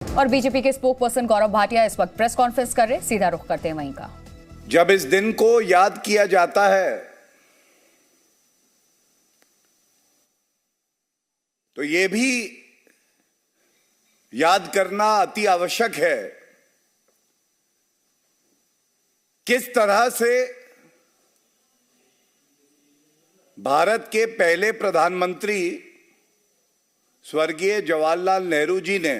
और बीजेपी के spoke person Gaurav Bhatia इस वक्त प्रेस कॉन्फ्रेंस कर रहे, सीधा रुख करते हैं वहीं का। जब इस दिन को याद किया जाता है तो यह भी याद करना अति आवश्यक है किस तरह से भारत के पहले प्रधानमंत्री स्वर्गीय जवाहरलाल नेहरू जी ने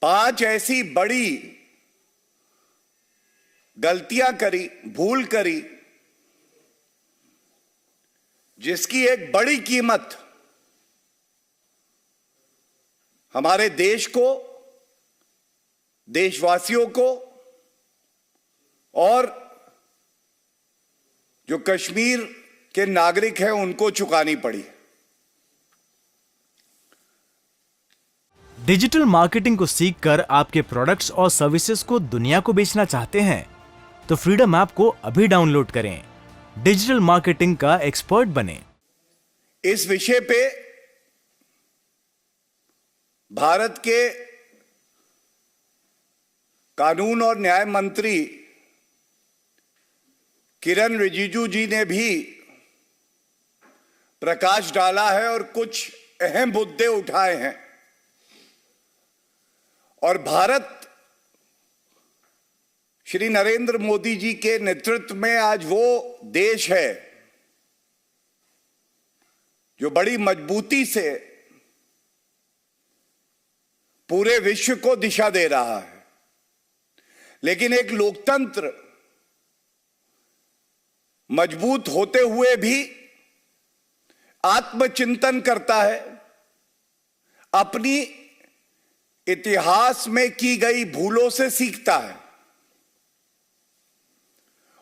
5 ऐसी बड़ी गलतियां करी, भूल करी, जिसकी एक बड़ी कीमत हमारे देश को, देशवासियों को और जो कश्मीर के नागरिक हैं उनको चुकानी पड़ी। डिजिटल मार्केटिंग को सीखकर आपके प्रोडक्ट्स और सर्विसेज को दुनिया को बेचना चाहते हैं तो फ्रीडम ऐप को अभी डाउनलोड करें। डिजिटल मार्केटिंग का एक्सपर्ट बने। इस विषय पे भारत के कानून और न्याय मंत्री किरण रिजिजू जी ने भी प्रकाश डाला है और कुछ अहम मुद्दे उठाए हैं। और भारत श्री नरेंद्र मोदी जी के नेतृत्व में आज वो देश है जो बड़ी मजबूती से पूरे विश्व को दिशा दे रहा है। लेकिन एक लोकतंत्र मजबूत होते हुए भी आत्मचिंतन करता है, अपनी इतिहास में की गई भूलों से सीखता है।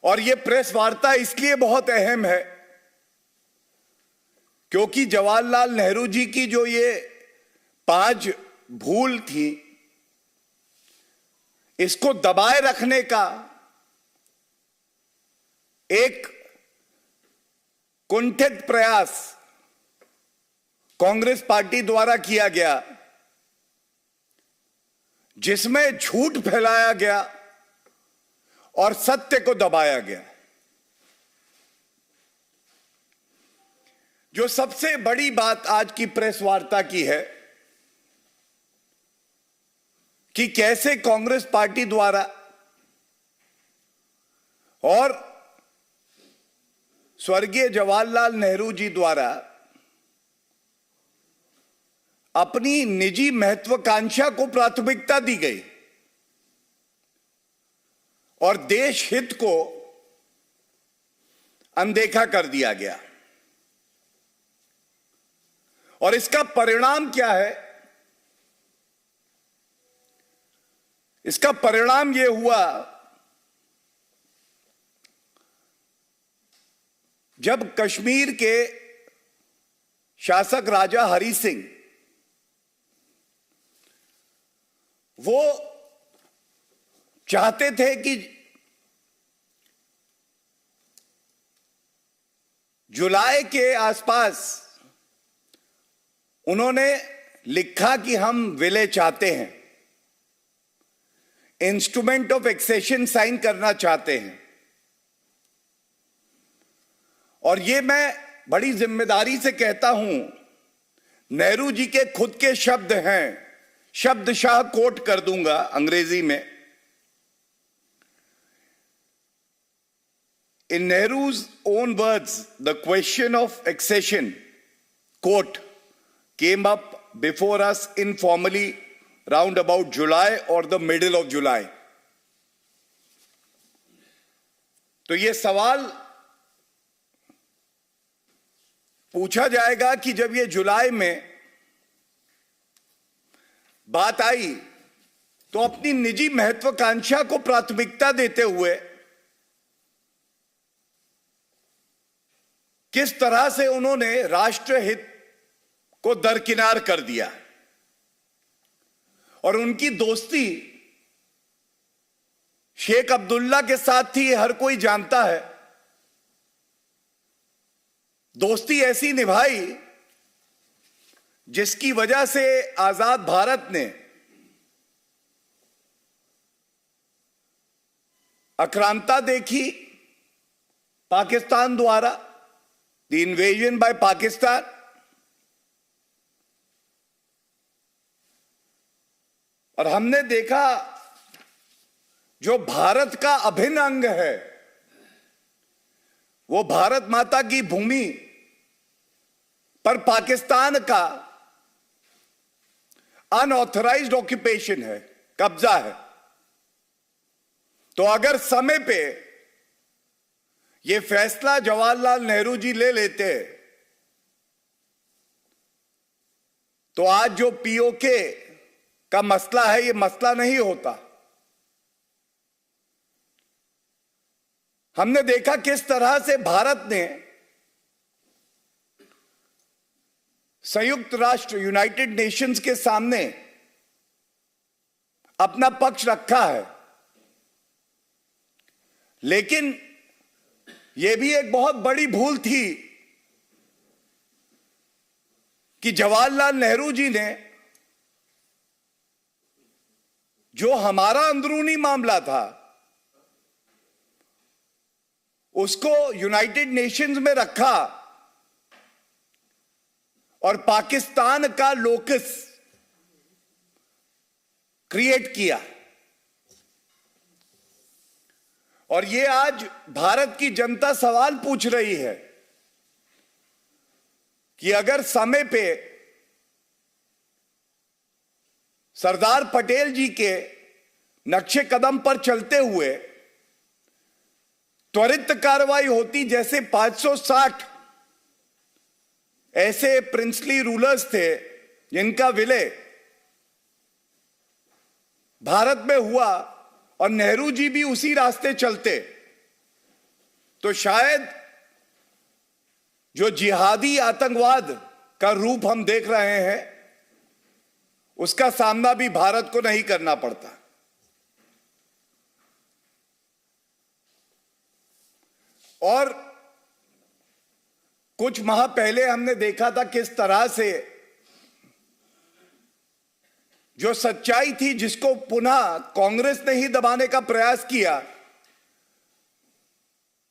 और यह प्रेस वार्ता इसलिए बहुत अहम है क्योंकि जवाहरलाल नेहरू जी की जो ये 5 भूल थी, इसको दबाए रखने का एक कुंठित प्रयास कांग्रेस पार्टी द्वारा किया गया, जिसमें झूठ फैलाया गया और सत्य को दबाया गया। जो सबसे बड़ी बात आज की प्रेस वार्ता की है कि कैसे कांग्रेस पार्टी द्वारा और स्वर्गीय जवाहरलाल नेहरू जी द्वारा अपनी निजी महत्वाकांक्षा को प्राथमिकता दी गई और देश हित को अनदेखा कर दिया गया। और इसका परिणाम क्या है? इसका परिणाम यह हुआ जब कश्मीर के शासक राजा हरि सिंह वो चाहते थे कि जुलाई के आसपास उन्होंने लिखा कि हम विलय चाहते हैं, इंस्ट्रूमेंट ऑफ एक्सेशन साइन करना चाहते हैं। और ये मैं बड़ी जिम्मेदारी से कहता हूं, नेहरू जी के खुद के शब्द हैं, शब्दशाह कोट कर दूंगा अंग्रेजी में। In Nehru's own words, the question of accession, quote, came up before us informally round about July or the middle of July. तो ये सवाल पूछा जाएगा कि जब ये जुलाई में बात आई तो अपनी निजी महत्वाकांक्षा को प्राथमिकता देते हुए किस तरह से उन्होंने राष्ट्रहित को दरकिनार कर दिया। और उनकी दोस्ती शेख अब्दुल्ला के साथ थी, हर कोई जानता है। दोस्ती ऐसी निभाई जिसकी वजह से आजाद भारत ने आक्रांता देखी पाकिस्तान द्वारा, द इन्वेजन बाय पाकिस्तान, और हमने देखा जो भारत का अभिन्न अंग है, वो भारत माता की भूमि पर पाकिस्तान का अनऑथराइज्ड ऑक्यूपेशन है, कब्जा है। तो अगर समय पे ये फैसला जवाहरलाल नेहरू जी ले लेते तो आज जो पीओके का मसला है, ये मसला नहीं होता। हमने देखा किस तरह से भारत ने संयुक्त राष्ट्र यूनाइटेड नेशंस के सामने अपना पक्ष रखा है, लेकिन यह भी एक बहुत बड़ी भूल थी कि जवाहरलाल नेहरू जी ने जो हमारा अंदरूनी मामला था उसको यूनाइटेड नेशंस में रखा और पाकिस्तान का लोकस क्रिएट किया। और ये आज भारत की जनता सवाल पूछ रही है कि अगर समय पे सरदार पटेल जी के नक्शे कदम पर चलते हुए त्वरित कार्रवाई होती, जैसे 560 ऐसे प्रिंसली रूलर्स थे जिनका विलय भारत में हुआ और नेहरू जी भी उसी रास्ते चलते, तो शायद जो जिहादी आतंकवाद का रूप हम देख रहे हैं उसका सामना भी भारत को नहीं करना पड़ता। और कुछ माह पहले हमने देखा था किस तरह से जो सच्चाई थी जिसको पुनः कांग्रेस ने ही दबाने का प्रयास किया,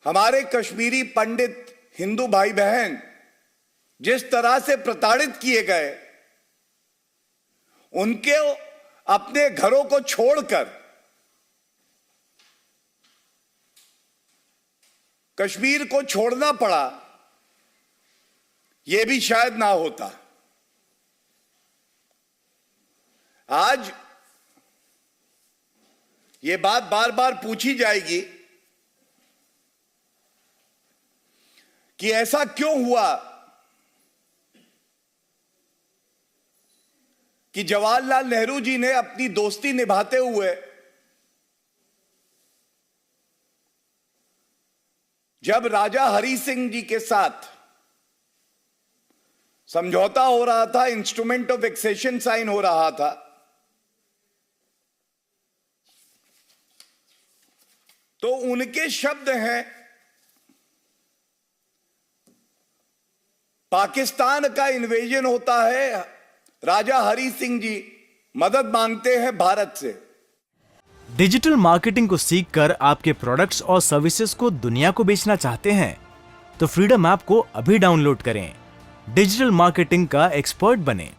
हमारे कश्मीरी पंडित हिंदू भाई बहन जिस तरह से प्रताड़ित किए गए, उनके अपने घरों को छोड़कर कश्मीर को छोड़ना पड़ा, यह भी शायद ना होता। आज ये बात बार बार पूछी जाएगी कि ऐसा क्यों हुआ कि जवाहरलाल नेहरू जी ने अपनी दोस्ती निभाते हुए जब राजा हरि सिंह जी के साथ समझौता हो रहा था, इंस्ट्रूमेंट ऑफ एक्सेशन साइन हो रहा था, तो उनके शब्द हैं पाकिस्तान का इन्वेजन होता है, राजा हरि सिंह जी मदद मांगते हैं भारत से। डिजिटल मार्केटिंग को सीखकर आपके प्रोडक्ट्स और सर्विसेज को दुनिया को बेचना चाहते हैं तो फ्रीडम ऐप को अभी डाउनलोड करें। डिजिटल मार्केटिंग का एक्सपर्ट बनें।